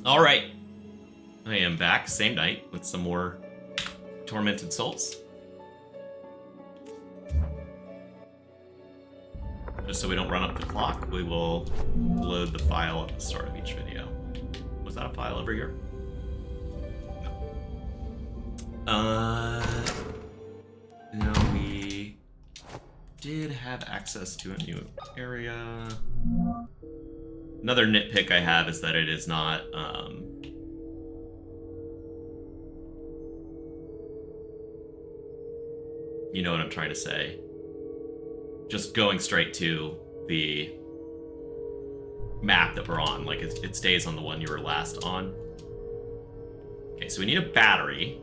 All right, I am back, same night, with some more Tormented Souls. Just so we don't run up the clock, we will load the file at the start of each video. Was that a file over here? No. No, we did have access to a new area. Another nitpick I have is that it is not, you know what I'm trying to say. Just going straight to the map that we're on. Like, it stays on the one you were last on. Okay, so we need a battery.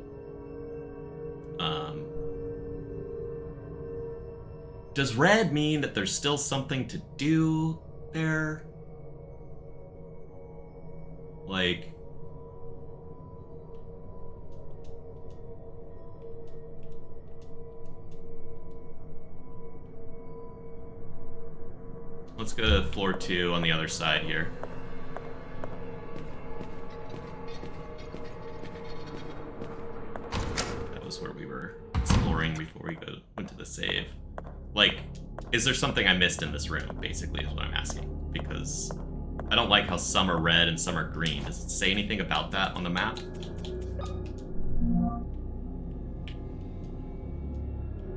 Does red mean that there's still something to do there? Like... Let's go to floor 2 on the other side here. That was where we were exploring before we went to the save. Like, is there something I missed in this room, basically, is what I'm asking. Because I don't like how some are red and some are green. Does it say anything about that on the map?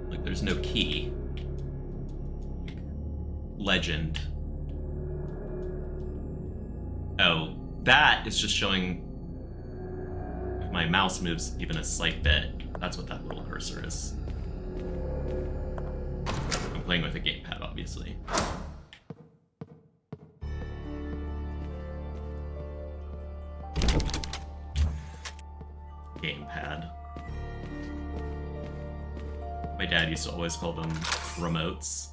Like, there's no key. Legend. Oh, that is just showing if my mouse moves even a slight bit. That's what that little cursor is. I'm playing with a gamepad, obviously. Gamepad. My dad used to always call them remotes.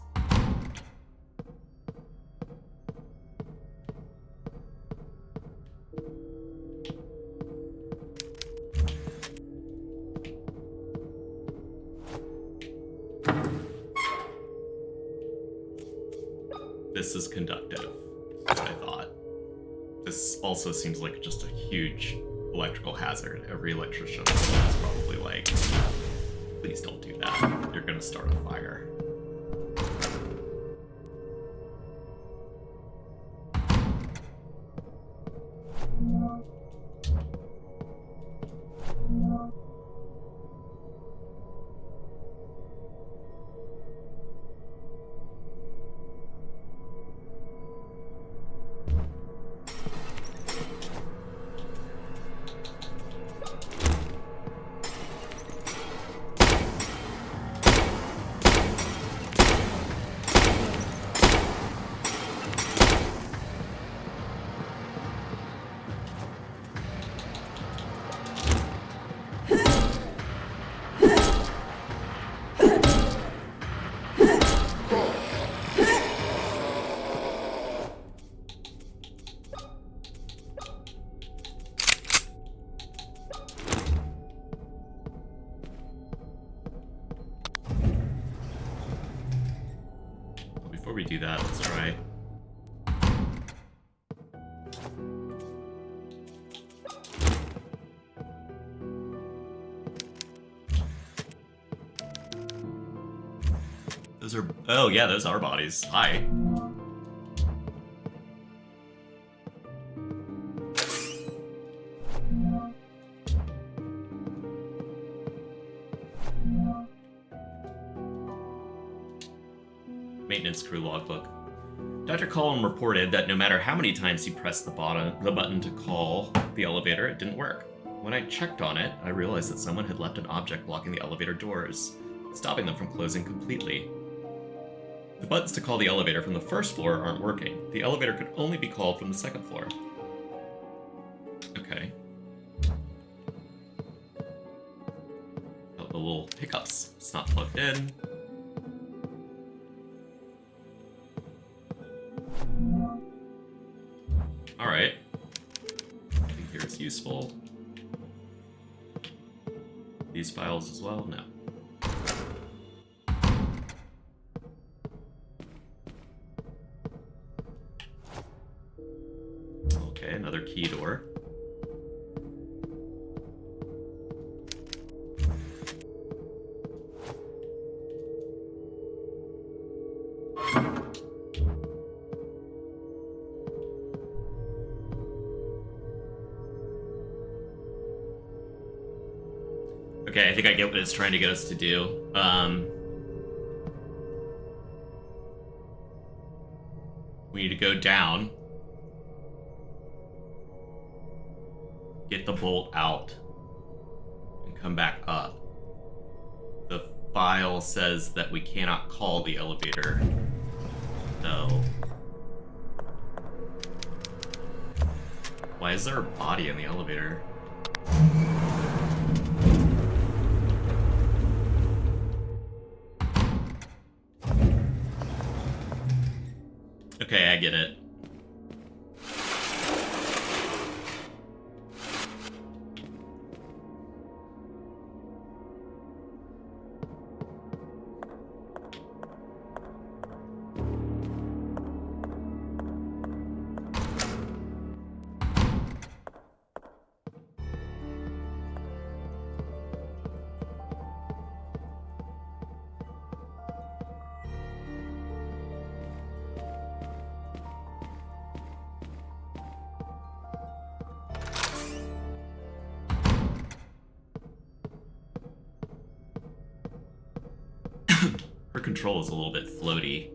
This is conductive, I thought. This also seems like just a huge electrical hazard. Every electrician is probably like, please don't do that. You're gonna start a fire. Before we do that, let's try. Those are, oh yeah, those are bodies. Hi. Maintenance crew logbook. Dr. Cullen reported that no matter how many times he pressed the button to call the elevator, it didn't work. When I checked on it, I realized that someone had left an object blocking the elevator doors, stopping them from closing completely. The buttons to call the elevator from the first floor aren't working. The elevator could only be called from the second floor. Okay. Oh, the little hiccups. It's not plugged in. Alright. Nothing here is useful. These files as well? No. Okay, another key door. Okay, I think I get what it's trying to get us to do. We need to go down. Get the bolt out. And come back up. The file says that we cannot call the elevator. No. Why is there a body in the elevator? Okay, I get it. Her control is a little bit floaty.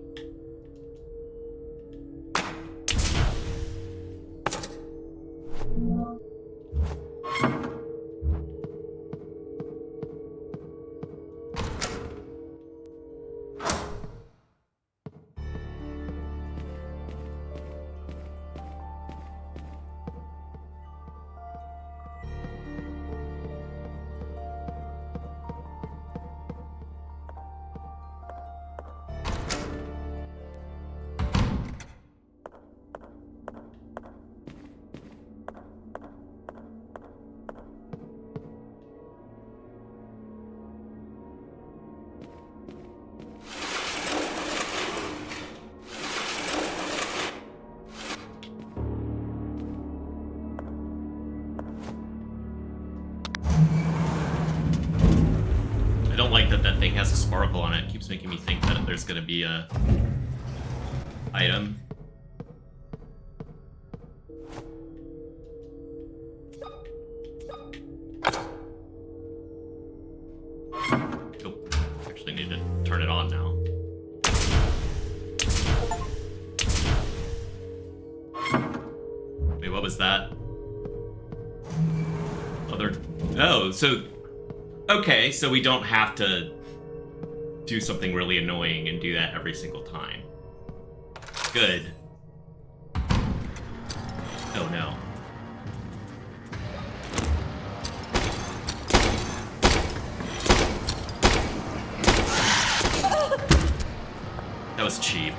I don't like that that thing has a sparkle on it. It keeps making me think that there's gonna be a item. Oh, actually need to turn it on now. Wait, what was that? Oh, so... Okay, so we don't have to do something really annoying and do that every single time. Good. Oh no. That was cheap.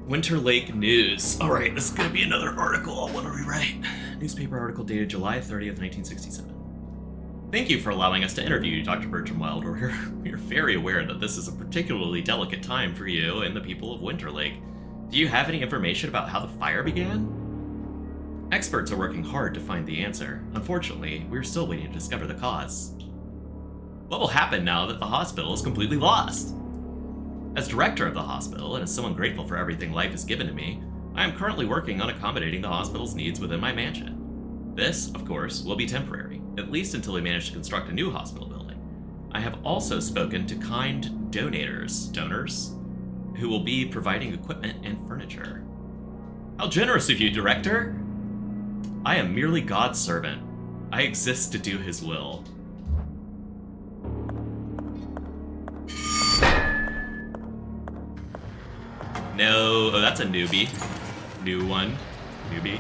Winter Lake News. All right, this is gonna be another article I'll want to rewrite. Newspaper article dated July 30th, 1967. Thank you for allowing us to interview you, Dr. Bertram Wild. We're very aware that this is a particularly delicate time for you and the people of Winter Lake. Do you have any information about how the fire began? Experts are working hard to find the answer. Unfortunately, we're still waiting to discover the cause. What will happen now that the hospital is completely lost? As director of the hospital, and as someone grateful for everything life has given to me, I am currently working on accommodating the hospital's needs within my mansion. This, of course, will be temporary, at least until we manage to construct a new hospital building. I have also spoken to kind donors, who will be providing equipment and furniture. How generous of you, Director! I am merely God's servant. I exist to do his will. No, oh, that's a newbie. New one. Newbie.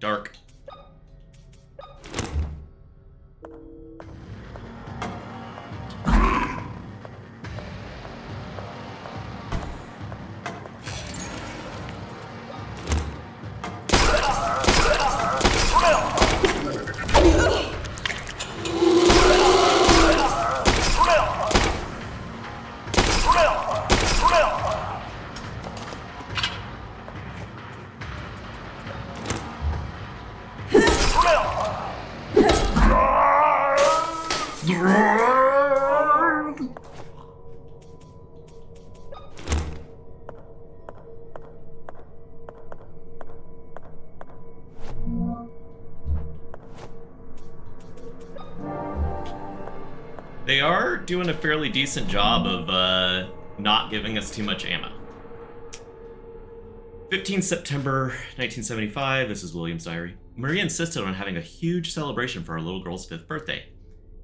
Dark. They are doing a fairly decent job of not giving us too much ammo. 15 September 1975, this is William's diary. Maria insisted on having a huge celebration for our little girl's 5th birthday.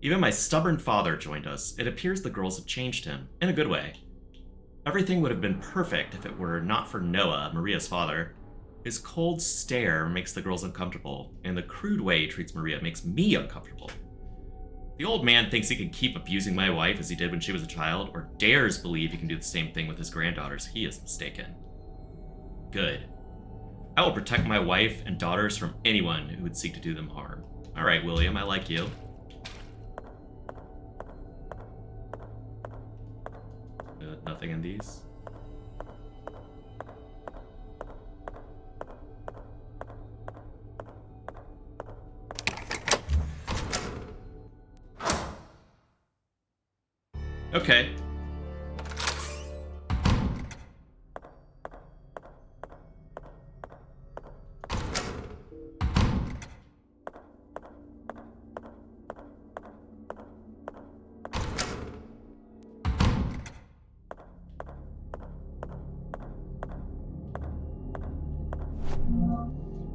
Even my stubborn father joined us. It appears the girls have changed him, in a good way. Everything would have been perfect if it were not for Noah, Maria's father. His cold stare makes the girls uncomfortable, and the crude way he treats Maria makes me uncomfortable. The old man thinks he can keep abusing my wife as he did when she was a child, or dares believe he can do the same thing with his granddaughters. He is mistaken. Good. I will protect my wife and daughters from anyone who would seek to do them harm. Alright, William, I like you. Nothing in these. Okay.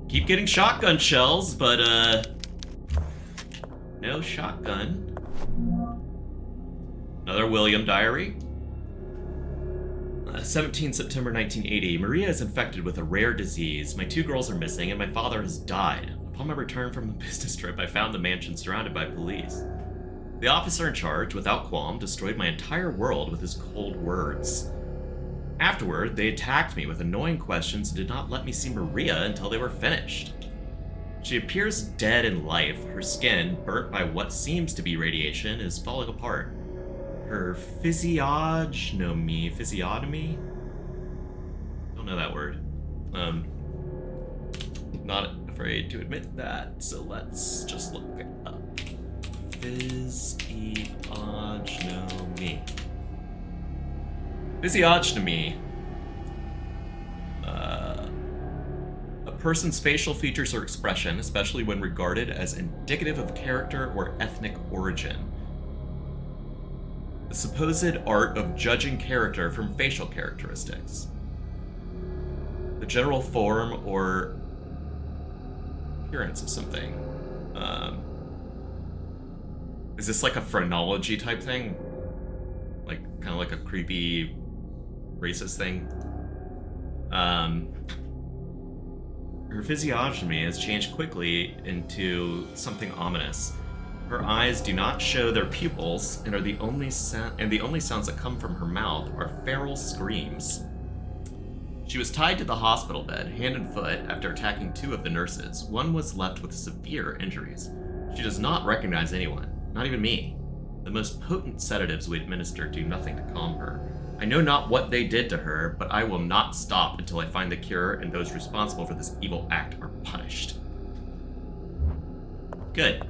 Keep getting shotgun shells, but no shotgun. Another William diary. 17 September 1980. Maria is infected with a rare disease. My 2 girls are missing, and my father has died. Upon my return from a business trip, I found the mansion surrounded by police. The officer in charge, without qualm, destroyed my entire world with his cold words. Afterward, they attacked me with annoying questions and did not let me see Maria until they were finished. She appears dead in life. Her skin, burnt by what seems to be radiation, is falling apart. Her physiognomy, don't know that word. Not afraid to admit that, so let's just look it up. Physiognomy. Physiognomy. A person's facial features or expression, especially when regarded as indicative of character or ethnic origin. The supposed art of judging character from facial characteristics. The general form or appearance of something. Is this like a phrenology type thing? Like, kind of like a creepy racist thing? Her physiognomy has changed quickly into something ominous. Her eyes do not show their pupils, and the only sounds that come from her mouth are feral screams. She was tied to the hospital bed, hand and foot, after attacking 2 of the nurses. One was left with severe injuries. She does not recognize anyone, not even me. The most potent sedatives we administer do nothing to calm her. I know not what they did to her, but I will not stop until I find the cure and those responsible for this evil act are punished. Good.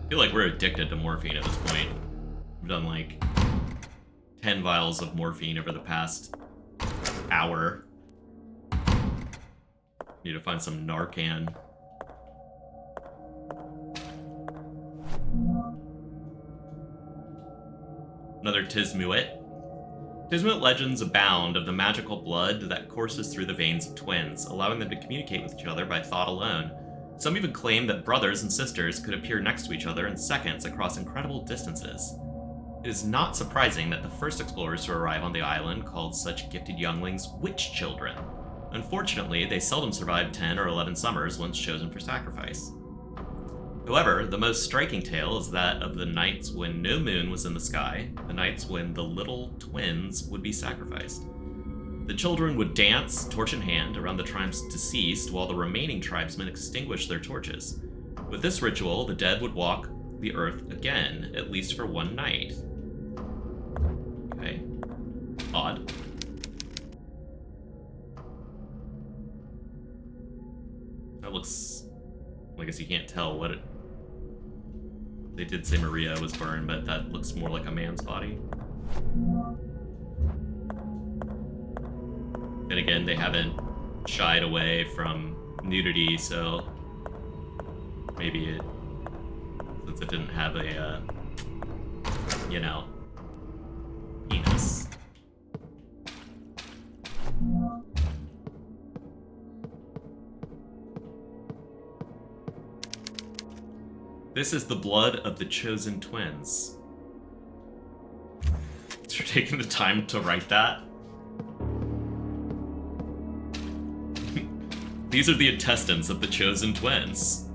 I feel like we're addicted to morphine at this point. We've done like 10 vials of morphine over the past hour. Need to find some Narcan. Another Tismuit. Tismuit legends abound of the magical blood that courses through the veins of twins, allowing them to communicate with each other by thought alone. Some even claim that brothers and sisters could appear next to each other in seconds across incredible distances. It is not surprising that the first explorers to arrive on the island called such gifted younglings witch children. Unfortunately, they seldom survive 10 or 11 summers once chosen for sacrifice. However, the most striking tale is that of the nights when no moon was in the sky, the nights when the little twins would be sacrificed. The children would dance, torch in hand, around the tribe's deceased while the remaining tribesmen extinguished their torches. With this ritual, the dead would walk the earth again, at least for one night. Okay. Odd. That looks... I guess you can't tell what it... They did say Maria was burned, but that looks more like a man's body. And again, they haven't shied away from nudity, so maybe it... Since it didn't have a, you know, penis. This is the blood of the chosen twins. You're taking the time to write that? These are the intestines of the chosen twins.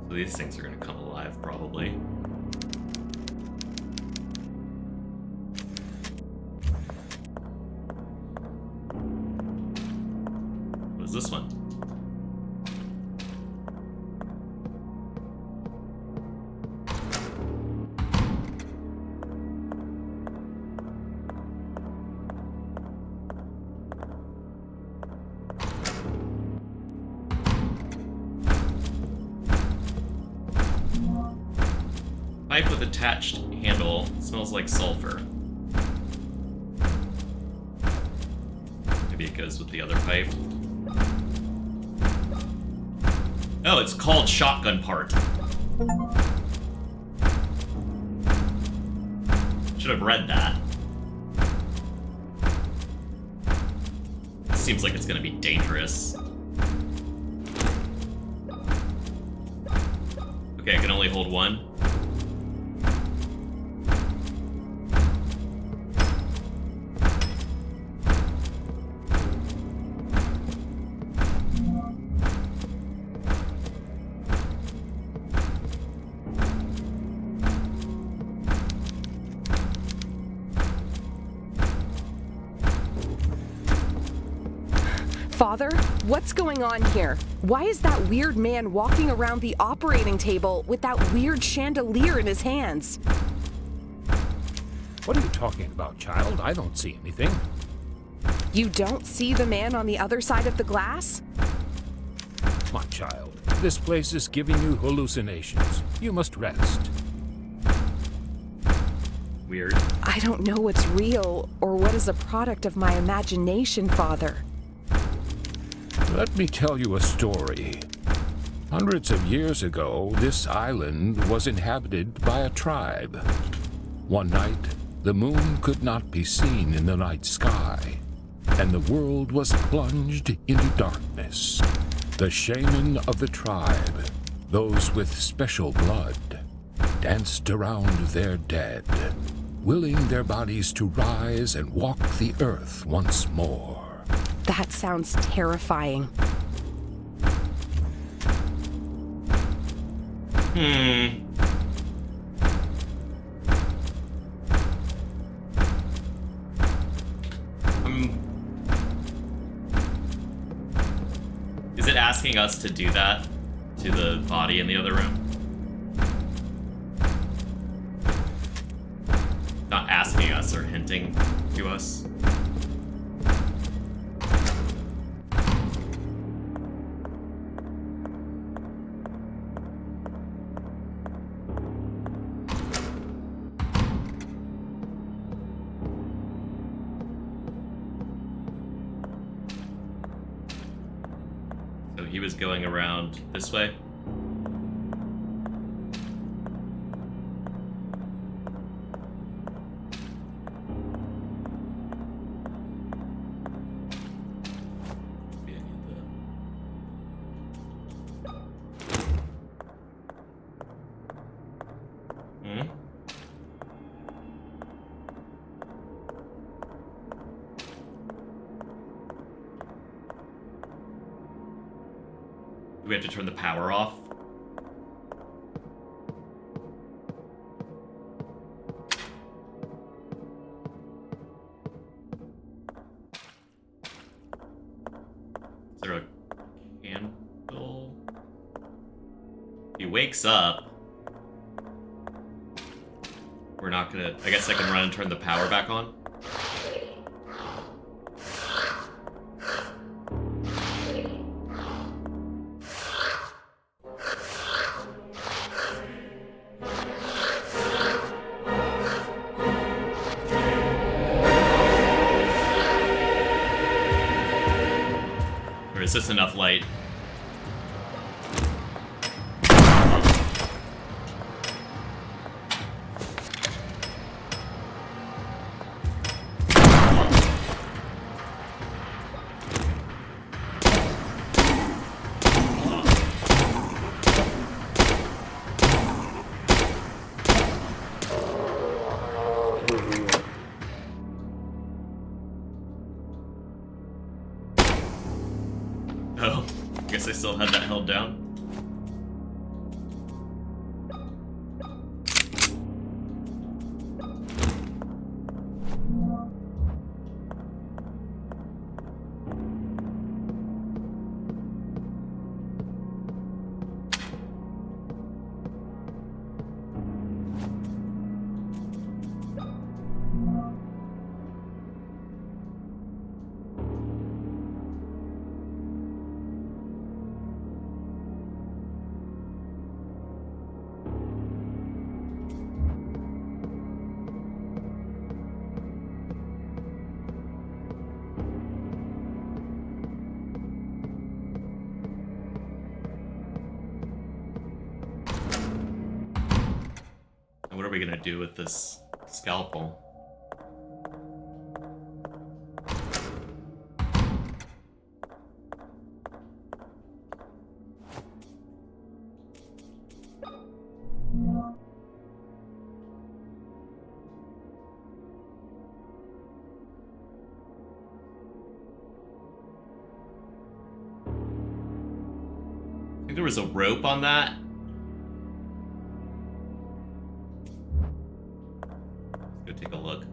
So these things are gonna come alive, probably. What is this one? Pipe with attached handle. Smells like sulfur. Maybe it goes with the other pipe. Oh, it's called shotgun part. Should have read that. Seems like it's gonna be dangerous. Okay, I can only hold one. Father, what's going on here? Why is that weird man walking around the operating table with that weird chandelier in his hands? What are you talking about, child? I don't see anything. You don't see the man on the other side of the glass? My child, this place is giving you hallucinations. You must rest. Weird. I don't know what's real or what is a product of my imagination, Father. Let me tell you a story. Hundreds of years ago, this island was inhabited by a tribe. One night, the moon could not be seen in the night sky, and the world was plunged into darkness. The shaman of the tribe, those with special blood, danced around their dead, willing their bodies to rise and walk the earth once more. That sounds terrifying. Is it asking us to do that to the body in the other room? Not asking us or hinting to us. He was going around this way. Do we have to turn the power off? Is there a candle? He wakes up. We're not gonna... I guess I can run and turn the power back on. Or is this enough light? Oh, I guess I still had that held down. What are we gonna do with this scalpel? I think there was a rope on that. Let's go take a look.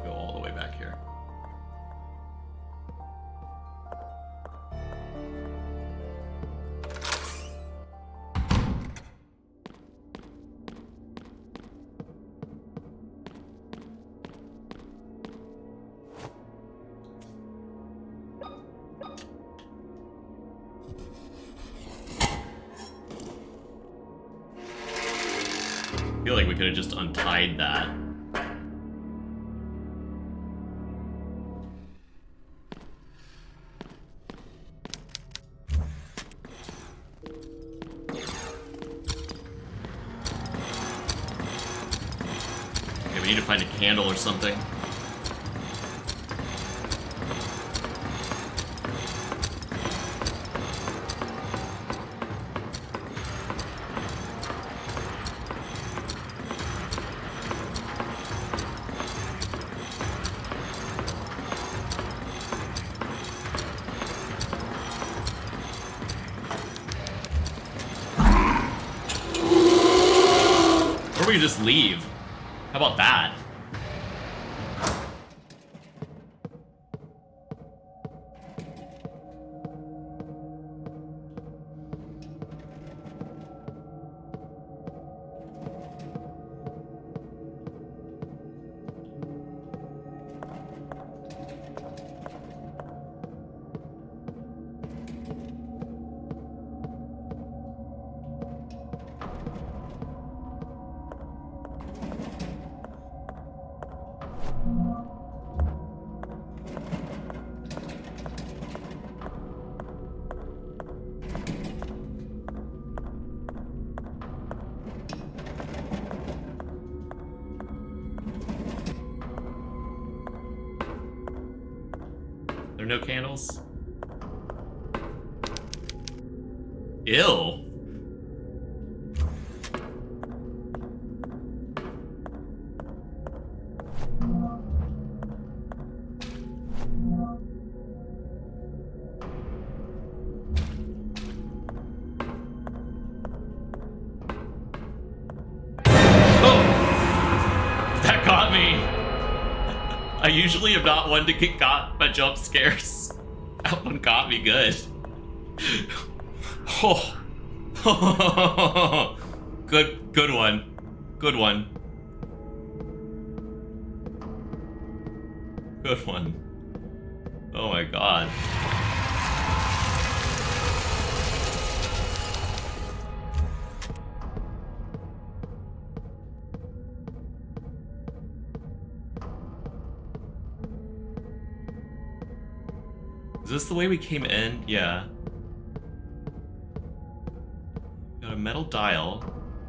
Go all the way back here. I feel like we could have just untied that. Okay, we need to find a candle or something. Or we could just leave. How about that? There are no candles? Ew. I usually am not one to get got by jump scares. That one got me good. Oh. Good one. Good one. Good one. Oh my god. Is this the way we came in? Yeah. Got a metal dial.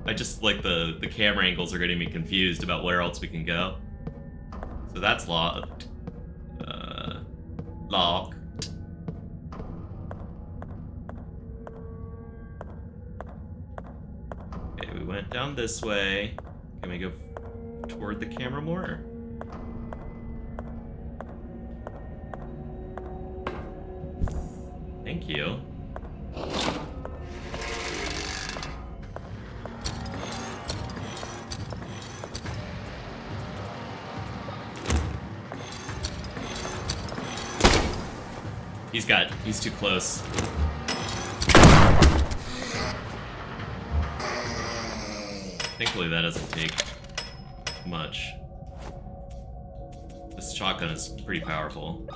I just, like, the camera angles are getting me confused about where else we can go. So that's locked. Locked. Okay, we went down this way. Can we go toward the camera more? Thank you. He's too close. Thankfully that doesn't take much. This shotgun is pretty powerful.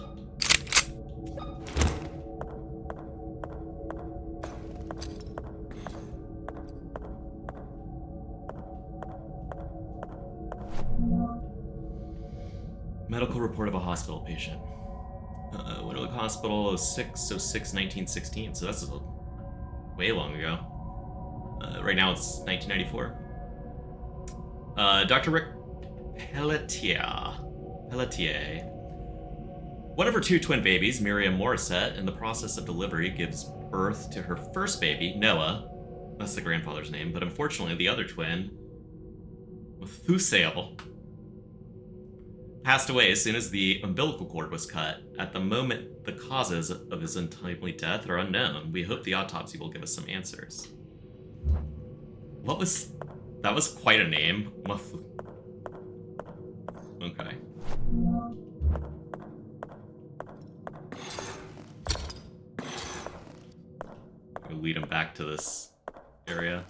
Medical report of a hospital patient. Winterlook Hospital, 6/06/1916. So that's way long ago. Right now it's 1994. Dr. Rick Pelletier. One of her two twin babies, Miriam Morissette, in the process of delivery, gives birth to her first baby, Noah. That's the grandfather's name, but unfortunately the other twin, Methuselah, passed away as soon as the umbilical cord was cut. At the moment, the causes of his untimely death are unknown. We hope the autopsy will give us some answers. That was quite a name. Okay. We'll lead him back to this area.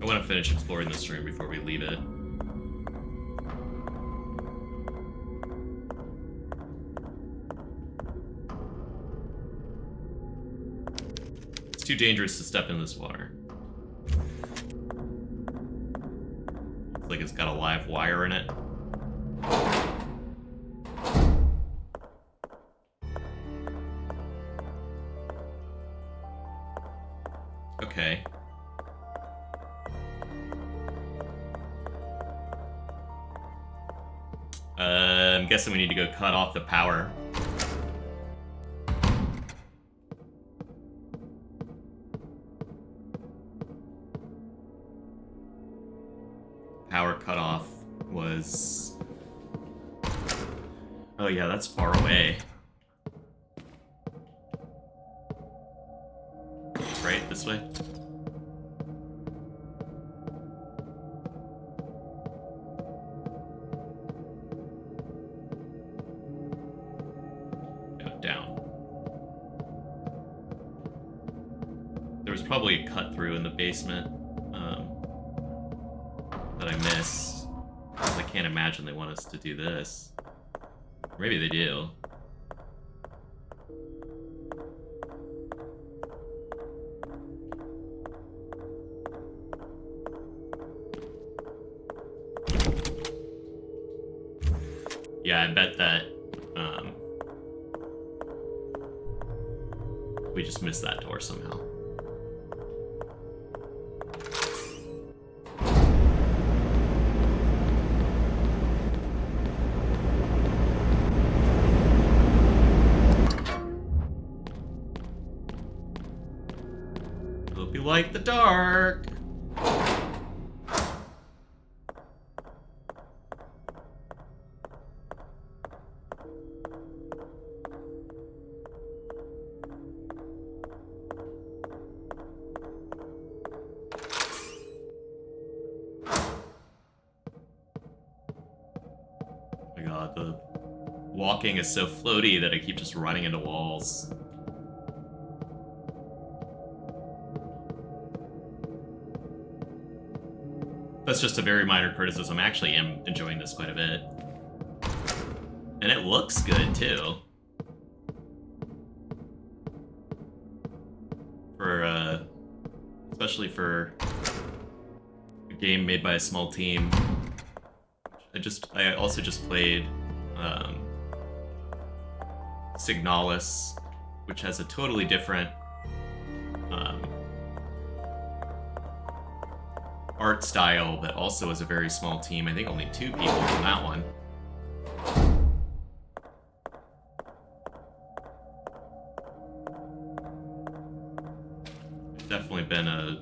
I want to finish exploring this room before we leave it. It's too dangerous to step in this water. Looks like it's got a live wire in it. Okay. I'm guessing we need to go cut off the power. Power cutoff was... Oh yeah, that's far away. Right, this way? Probably a cut through in the basement. I missed. I can't imagine they want us to do this. Or maybe they do. Yeah, I bet that we just missed that door somehow. Hope you like the dark. Oh my god, the walking is so floaty that I keep just running into walls. That's just a very minor criticism. I actually am enjoying this quite a bit. And it looks good, too. Especially for a game made by a small team. I also just played Signalis, which has a totally different art style, but also is a very small team. I think only 2 people on that one. It's definitely been a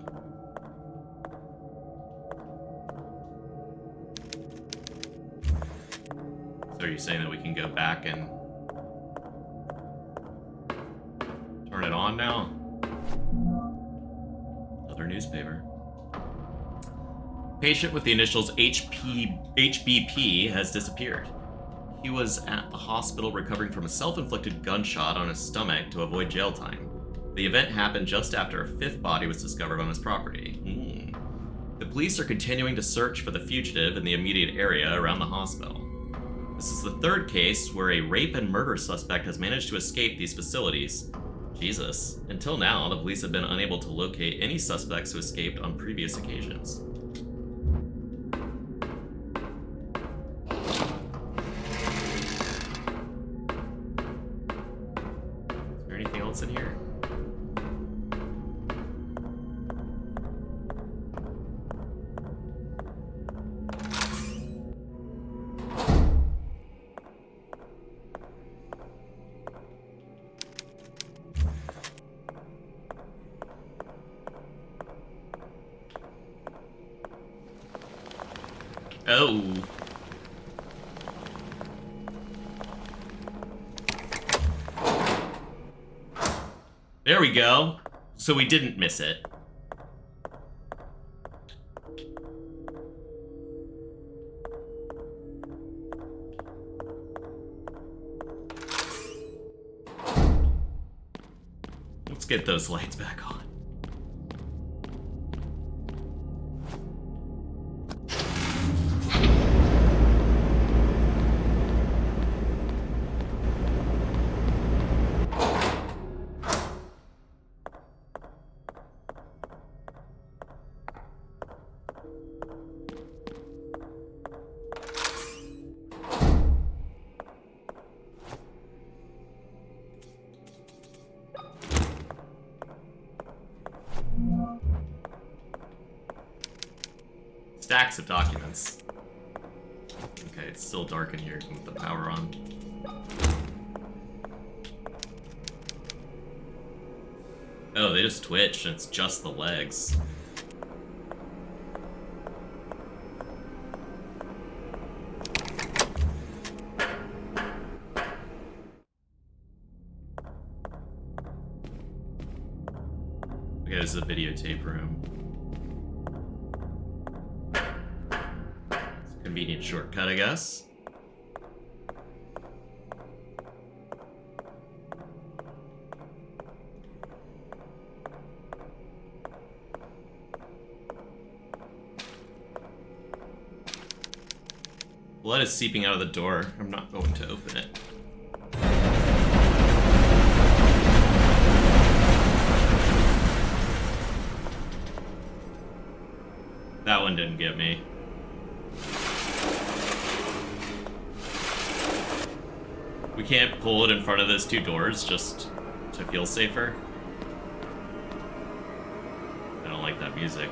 So are you saying that we can go back and turn it on now? Another newspaper. Patient with the initials HBP has disappeared. He was at the hospital recovering from a self-inflicted gunshot on his stomach to avoid jail time. The event happened just after a 5th body was discovered on his property. The police are continuing to search for the fugitive in the immediate area around the hospital. This is the 3rd case where a rape and murder suspect has managed to escape these facilities. Jesus. Until now, the police have been unable to locate any suspects who escaped on previous occasions. Is there anything else in here? Oh. There we go. So we didn't miss it. Let's get those lights back on. Stacks of documents. Okay, it's still dark in here with the power on. Oh, they just twitch and it's just the legs. Okay, this is a videotape room. Convenient shortcut, I guess. Blood is seeping out of the door. I'm not going to open it. That one didn't get me. We can't pull it in front of those two doors just to feel safer. I don't like that music.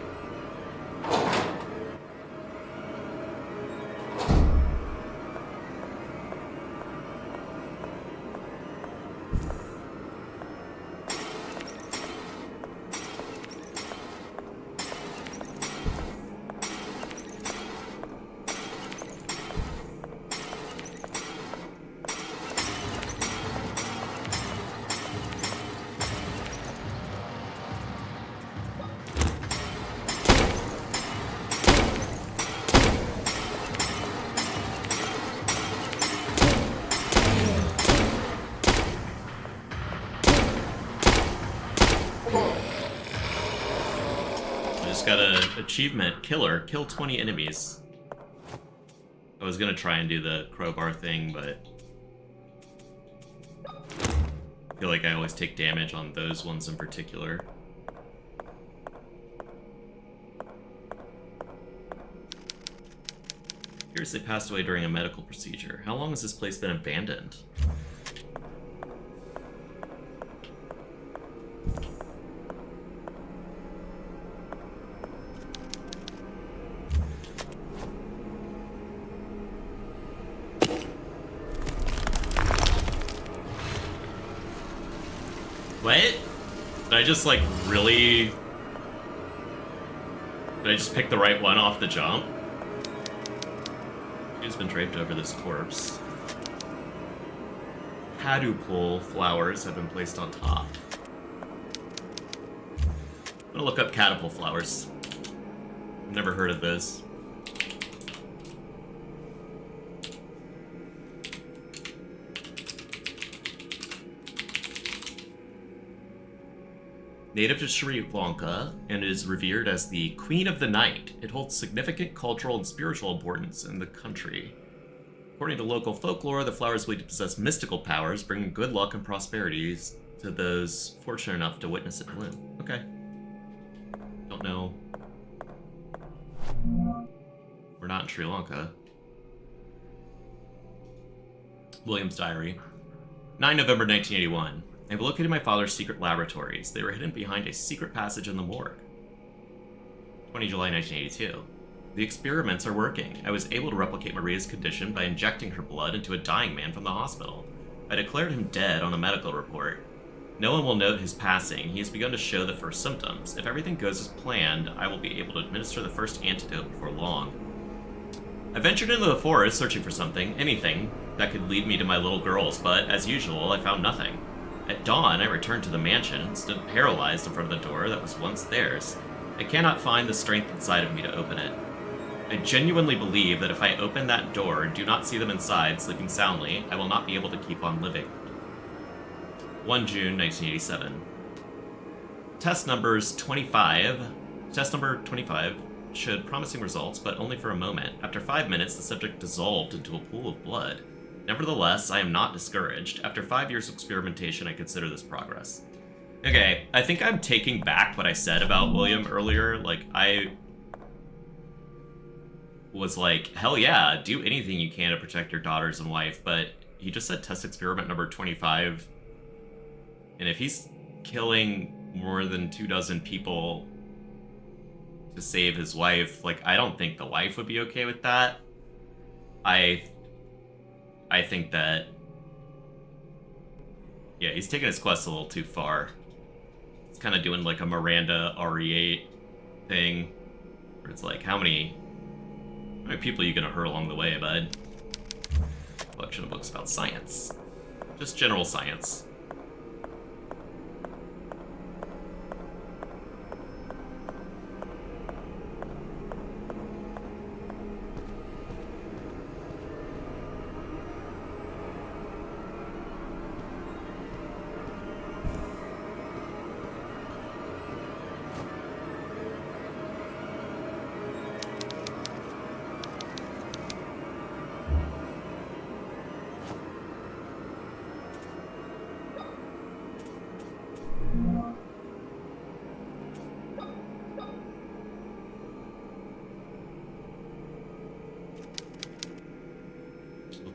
Got an achievement, killer, kill 20 enemies. I was gonna try and do the crowbar thing, but I feel like I always take damage on those ones in particular. Here's they passed away during a medical procedure. How long has this place been abandoned? What? Did I just, like, really... Did I just pick the right one off the jump? She's been draped over this corpse. Hadupul flowers have been placed on top. I'm gonna look up catapult flowers. Never heard of those. Native to Sri Lanka and is revered as the Queen of the Night, it holds significant cultural and spiritual importance in the country. According to local folklore, the flowers believed to possess mystical powers, bringing good luck and prosperities to those fortunate enough to witness it bloom. Okay. Don't know. We're not in Sri Lanka. William's diary. 9 November 1981. I've located my father's secret laboratories. They were hidden behind a secret passage in the morgue. 20 July 1982. The experiments are working. I was able to replicate Maria's condition by injecting her blood into a dying man from the hospital. I declared him dead on a medical report. No one will note his passing. He has begun to show the first symptoms. If everything goes as planned, I will be able to administer the first antidote before long. I ventured into the forest searching for something, anything, that could lead me to my little girls, but as usual, I found nothing. At dawn, I returned to the mansion and stood paralyzed in front of the door that was once theirs. I cannot find the strength inside of me to open it. I genuinely believe that if I open that door and do not see them inside, sleeping soundly, I will not be able to keep on living. 1 June 1987. Test number 25 showed promising results, but only for a moment. After 5 minutes, the subject dissolved into a pool of blood. Nevertheless, I am not discouraged. After 5 years of experimentation, I consider this progress. Okay, I think I'm taking back what I said about William earlier. Like, I was like, hell yeah, do anything you can to protect your daughters and wife, but he just said test experiment number 25. And if he's killing more than 24 people to save his wife, like, I don't think the wife would be okay with that. I think that, yeah, he's taking his quest a little too far. It's kind of doing like a Miranda RE8 thing, where it's like, how many people are you gonna hurt along the way, bud? Collection of books about science. Just general science.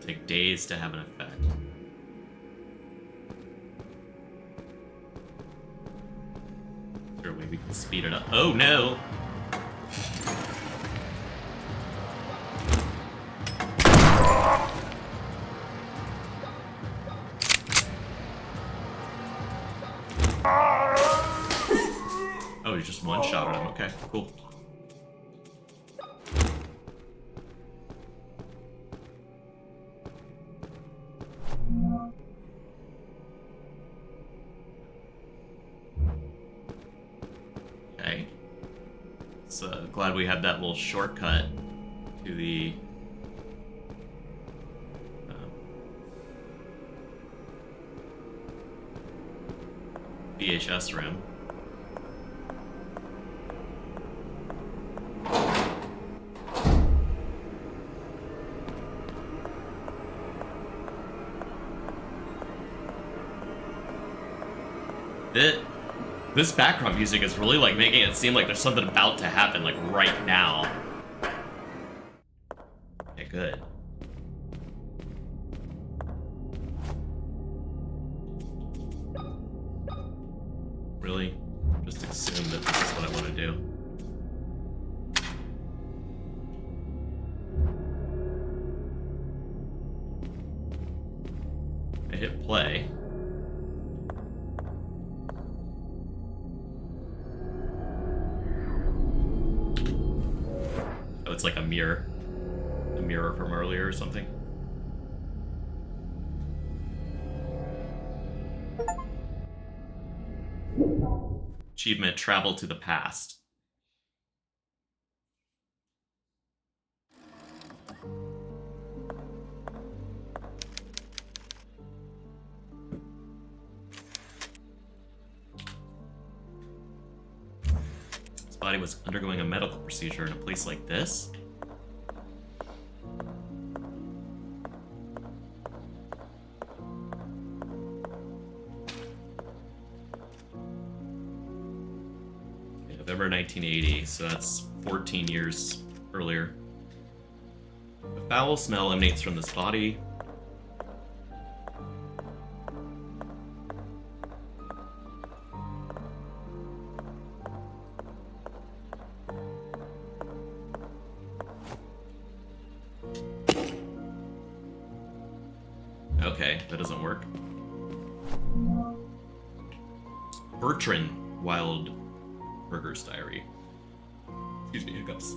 take days to have an effect. Is there a way we can speed it up? Oh no! Oh, he just one-shotted him. Okay, cool. Okay. So glad we had that little shortcut to the VHS room. This background music is really like making it seem like there's something about to happen like right now. Okay, good. Really? Just assume that this is what I want to do. I hit play. Oh, it's like a mirror from earlier or something. Achievement, travel to the past. His body was undergoing a medical procedure in a place like this. November 1980, so that's 14 years earlier. A foul smell emanates from this body. Okay, that doesn't work. Bertrand Wildberger's diary. Excuse me, hiccups.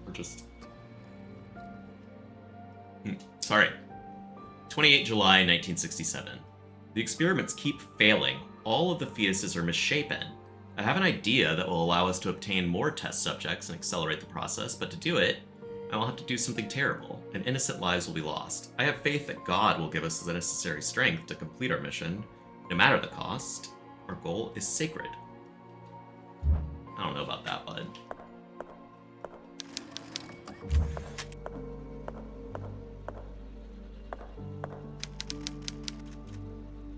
Or just... Sorry. 28 July 1967. The experiments keep failing. All of the fetuses are misshapen. I have an idea that will allow us to obtain more test subjects and accelerate the process, but to do it, I will have to do something terrible, and innocent lives will be lost. I have faith that God will give us the necessary strength to complete our mission, no matter the cost. Our goal is sacred. I don't know about that, bud.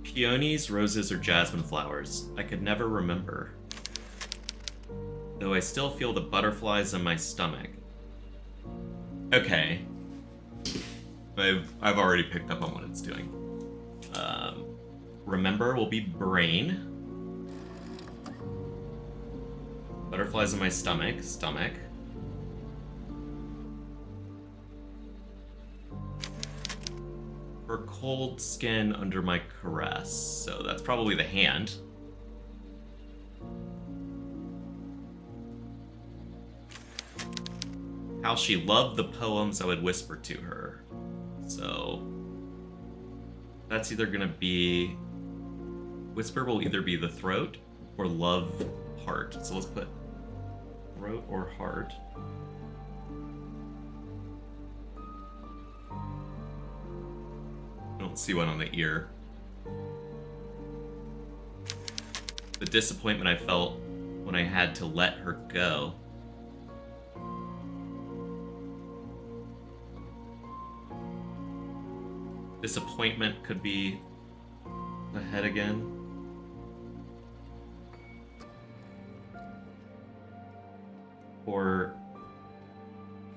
Peonies, roses, or jasmine flowers. I could never remember. Though I still feel the butterflies in my stomach. Okay. I've already picked up on what it's doing. Remember will be brain. Butterflies in my stomach. Stomach. For cold skin under my caress. So that's probably the hand. How she loved the poems I would whisper to her. So that's either gonna be... Whisper will either be the throat or love heart. So let's put throat or heart. I don't see one on the ear. The disappointment I felt when I had to let her go. Disappointment could be the head again. Or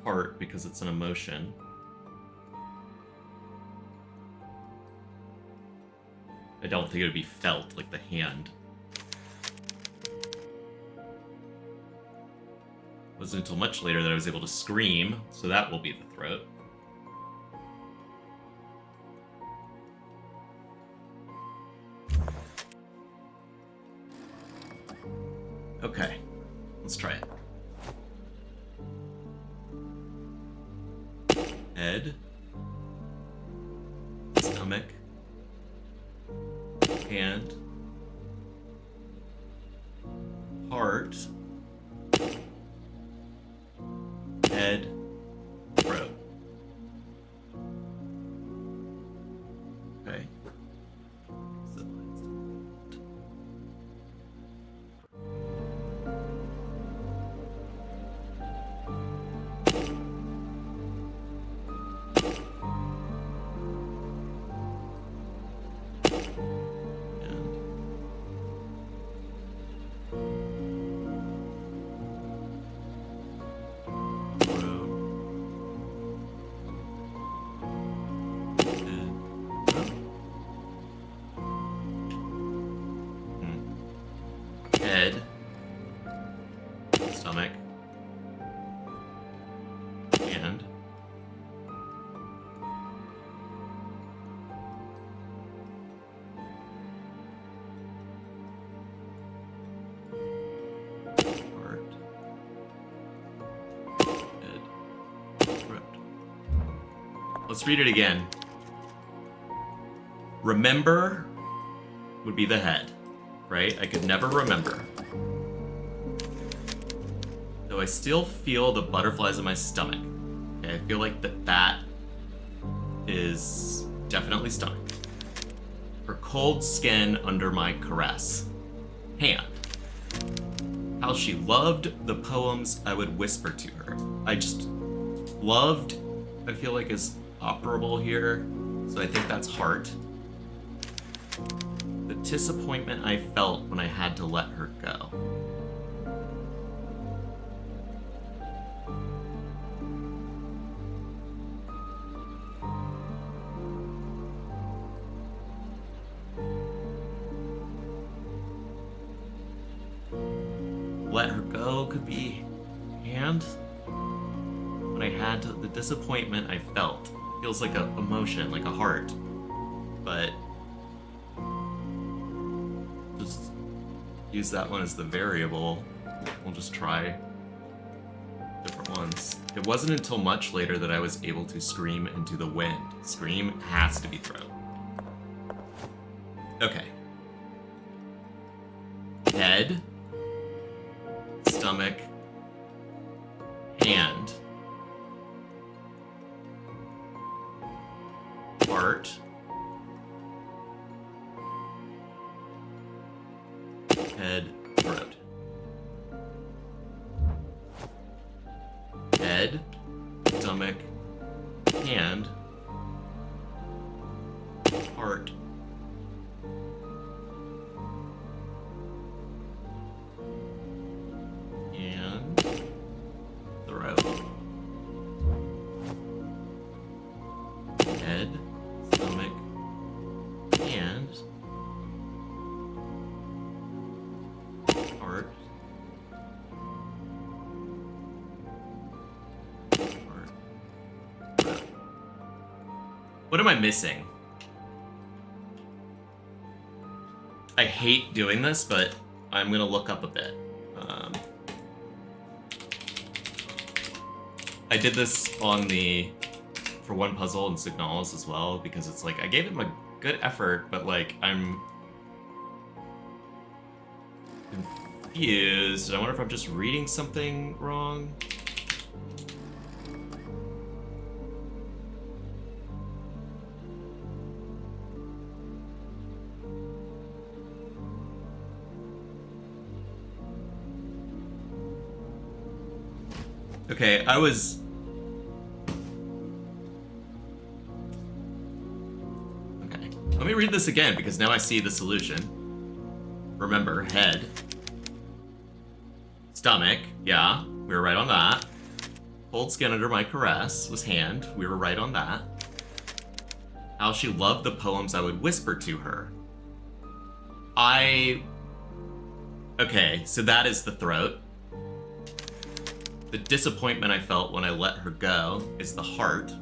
heart because it's an emotion. I don't think it would be felt like the hand. It wasn't until much later that I was able to scream, so that will be the throat. Okay, let's try it. Head, stomach, hand, heart, head, throat. Okay. Head, stomach, hand, heart, head, throat. Let's read it again. Remember would be the head. Right? I could never remember. Though I still feel the butterflies in my stomach. Okay, I feel like that is definitely stomach. Her cold skin under my caress. Hand. How she loved the poems I would whisper to her. I just loved, I feel like is operable here. So I think that's heart. The disappointment I felt when I had to let her go. Let her go could be hand. When I had to, the disappointment I felt feels like a emotion, like a heart, but just use that one as the variable. We'll just try different ones. It wasn't until much later that I was able to scream into the wind. Scream has to be throat. Okay. Head, stomach, hand, heart, head, throat. Head, stomach, hand, heart, and throat. Head, stomach, hand, heart, throat. What am I missing? I hate doing this, but I'm gonna look up a bit. I did this for one puzzle in Signalis as well, because it's like, I gave him a good effort, but like, I'm confused. I wonder if I'm just reading something wrong. Okay, Okay, let me read this again, because now I see the solution. Remember, head. Stomach, yeah, we were right on that. Cold skin under my caress was hand, we were right on that. How she loved the poems I would whisper to her. Okay, so that is the throat. The disappointment I felt when I let her go is the heart.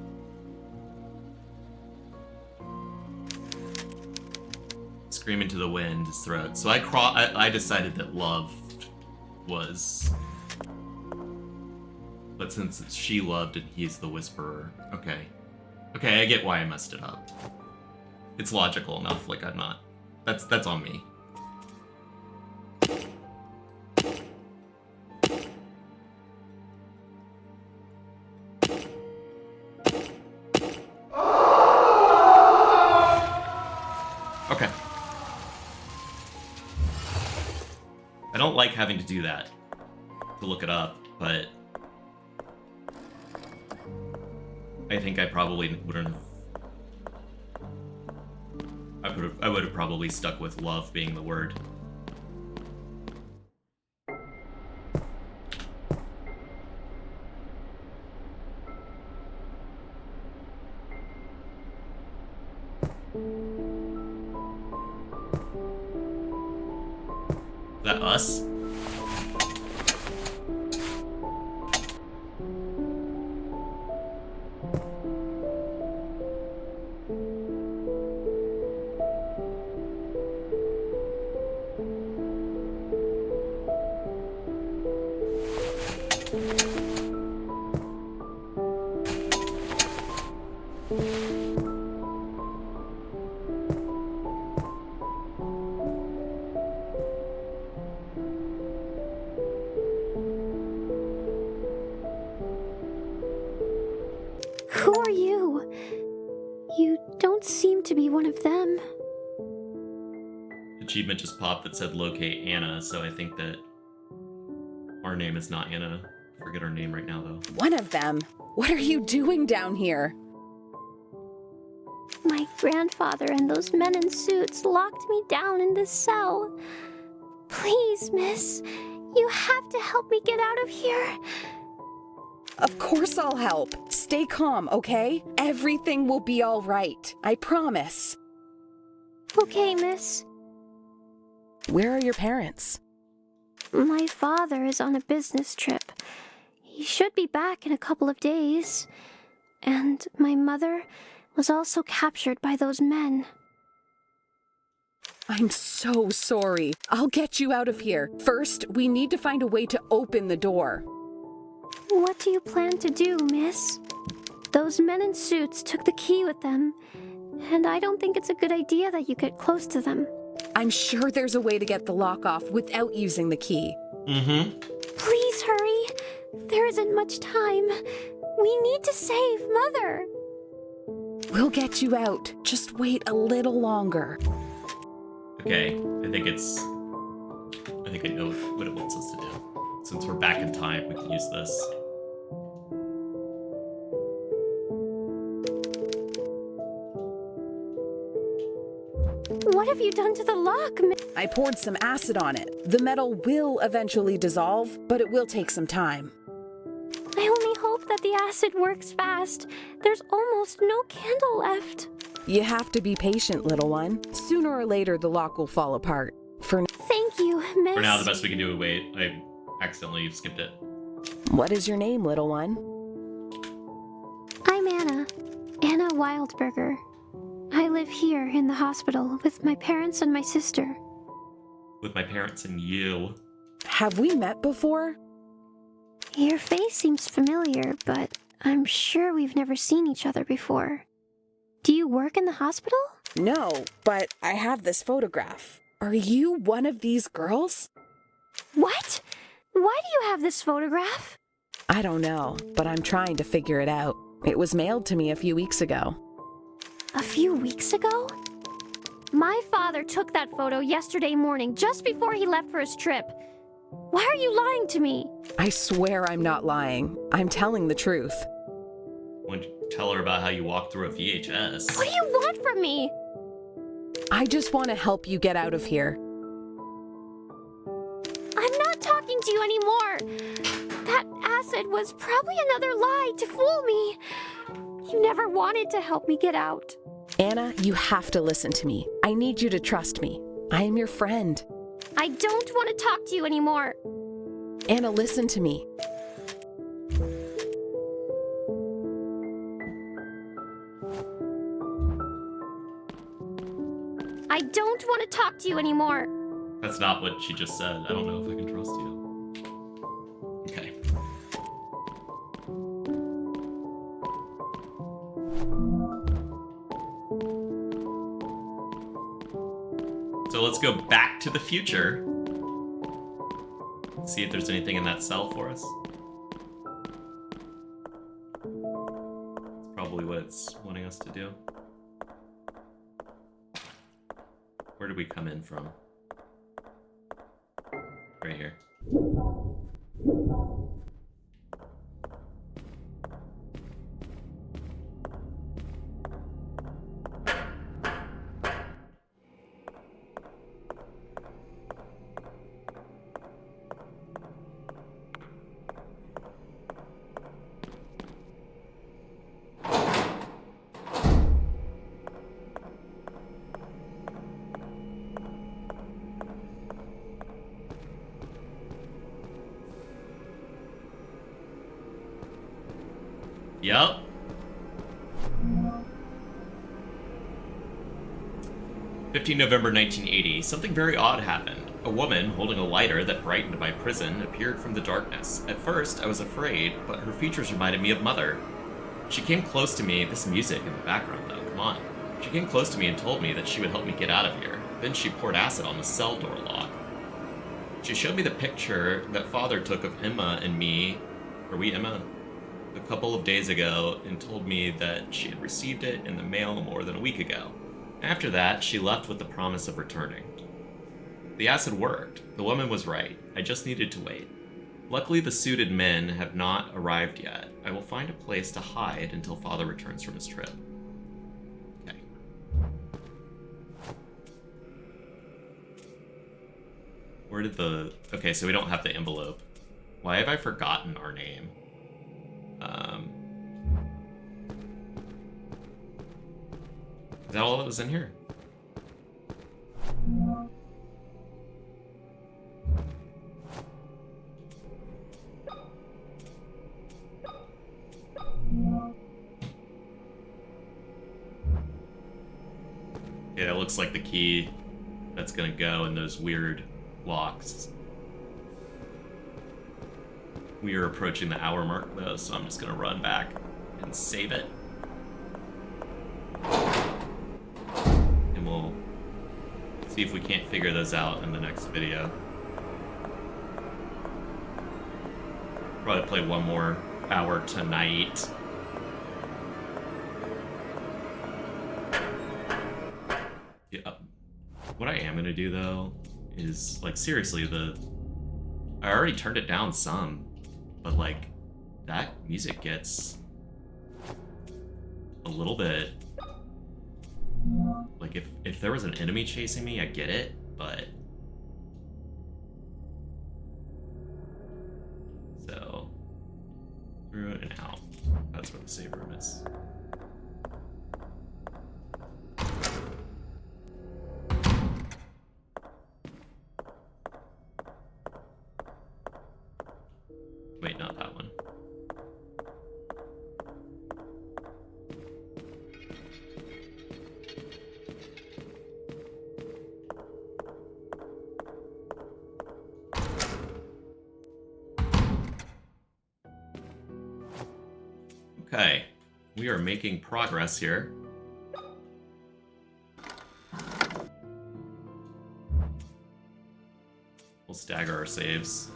Scream into the wind is throat. So I decided that love was... But since it's she loved and he's the whisperer, okay. Okay, I get why I messed it up. It's logical enough, like I'm not... That's on me. Okay. I don't like having to do that, to look it up, but I think I probably wouldn't have... I would have probably stuck with love being the word. Is that us? Who are you? You don't seem to be one of them. Achievement just popped that said locate Anna, so I think that our name is not Anna. Forget our name right now, though. One of them? What are you doing down here? My grandfather and those men in suits locked me down in this cell. Please, miss, you have to help me get out of here. Of course I'll help. Stay calm, okay? Everything will be all right. I promise. Okay, miss. Where are your parents? My father is on a business trip. He should be back in a couple of days. And my mother was also captured by those men. I'm so sorry. I'll get you out of here. First, we need to find a way to open the door. What do you plan to do, miss? Those men in suits took the key with them, and I don't think it's a good idea that you get close to them. I'm sure there's a way to get the lock off without using the key. Mm-hmm. Please hurry. There isn't much time. We need to save Mother. We'll get you out. Just wait a little longer. Okay, I think I know what it wants us to do. Since we're back in time, we can use this. What have you done to the lock, I poured some acid on it. The metal will eventually dissolve, but it will take some time. I only hope that the acid works fast. There's almost no candle left. You have to be patient, little one. Sooner or later, the lock will fall apart. Thank you, miss. For now, the best we can do is wait. I accidentally skipped it. What is your name, little one? I'm Anna. Anna Wildberger. I live here in the hospital with my parents and my sister. With my parents and you. Have we met before? Your face seems familiar, but I'm sure we've never seen each other before. Do you work in the hospital? No, but I have this photograph. Are you one of these girls? What? Why do you have this photograph? I don't know, but I'm trying to figure it out. It was mailed to me a few weeks ago. A few weeks ago? My father took that photo yesterday morning, just before he left for his trip. Why are you lying to me? I swear I'm not lying. I'm telling the truth. Why don't you tell her about how you walked through a VHS? What do you want from me? I just want to help you get out of here. I'm not talking to you anymore. That acid was probably another lie to fool me. You never wanted to help me get out. Anna, you have to listen to me. I need you to trust me. I am your friend. I don't want to talk to you anymore. Anna, listen to me. I don't want to talk to you anymore. That's not what she just said. I don't know if I can trust you. Okay. So let's go back to the future. See if there's anything in that cell for us. It's probably what it's wanting us to do. Where did we come in from? Right here. Yep. November 1980. Something very odd happened. A woman, holding a lighter that brightened my prison, appeared from the darkness. At first, I was afraid, but her features reminded me of Mother. She came close to me. This music in the background, though, come on. She came close to me and told me that she would help me get out of here. Then she poured acid on the cell door lock. She showed me the picture that Father took of Emma and me. Are we Emma? A couple of days ago, and told me that she had received it in the mail more than a week ago. After that, she left with the promise of returning. The acid worked. The woman was right. I just needed to wait. Luckily, the suited men have not arrived yet. I will find a place to hide until Father returns from his trip. Okay. Where did the... Okay, so we don't have the envelope. Why have I forgotten our name? Is that all that was in here? Yeah, that looks like the key that's gonna go in those weird locks. We are approaching the hour mark though, so I'm just gonna run back and save it. And we'll see if we can't figure those out in the next video. Probably play one more hour tonight. Yeah. What I am gonna do though is, like, seriously, I already turned it down some, but like that music gets a little bit like, if there was an enemy chasing me, I get it, but so through and out. That's where the save room is. Wait, not that one. Okay, we are making progress here. We'll stagger our saves.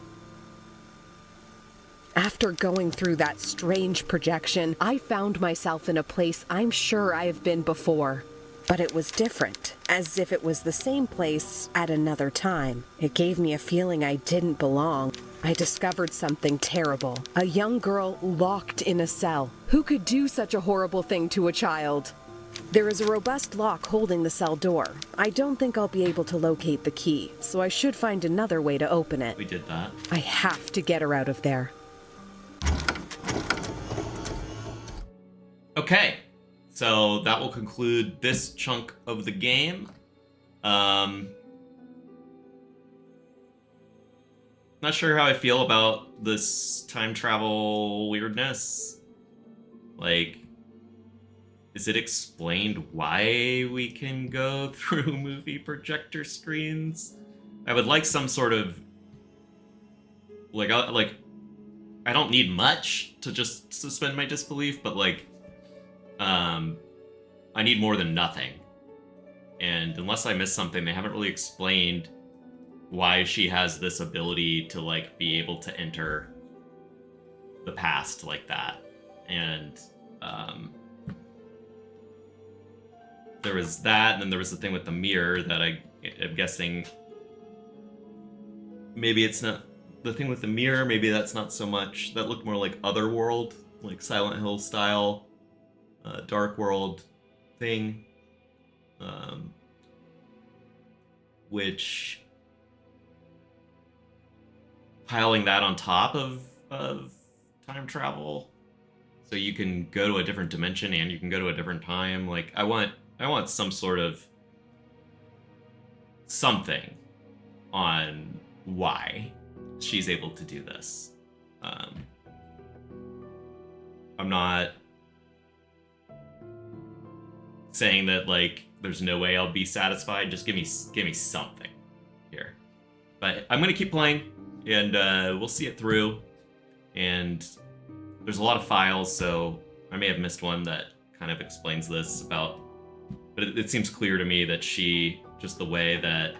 After going through that strange projection, I found myself in a place I'm sure I have been before. But it was different, as if it was the same place at another time. It gave me a feeling I didn't belong. I discovered something terrible. A young girl locked in a cell. Who could do such a horrible thing to a child? There is a robust lock holding the cell door. I don't think I'll be able to locate the key, so I should find another way to open it. We did that. I have to get her out of there. Okay, so that will conclude this chunk of the game. not sure how I feel about this time travel weirdness. Like, is it explained why we can go through movie projector screens? I would like some sort of like I don't need much to just suspend my disbelief, but like I need more than nothing. And unless I missed something, they haven't really explained why she has this ability to like be able to enter the past like that. And there was that, and then there was the thing with the mirror that I'm guessing maybe it's not the thing with the mirror, maybe that's not so much. That looked more like Otherworld, like Silent Hill style, Dark World thing, which piling that on top of time travel, so you can go to a different dimension and you can go to a different time. Like I want some sort of something on why she's able to do this. I'm not saying that like there's no way I'll be satisfied. Just give me something here. But I'm gonna keep playing, and we'll see it through. And there's a lot of files, so I may have missed one that kind of explains this about. But it seems clear to me that she, just the way that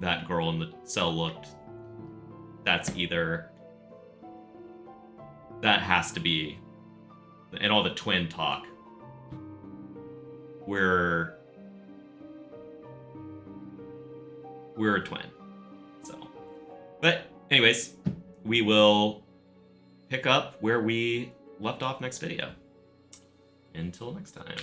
that girl in the cell looked, that's either, that has to be, and all the twin talk, we're a twin. So, but anyways, we will pick up where we left off next video. Until next time.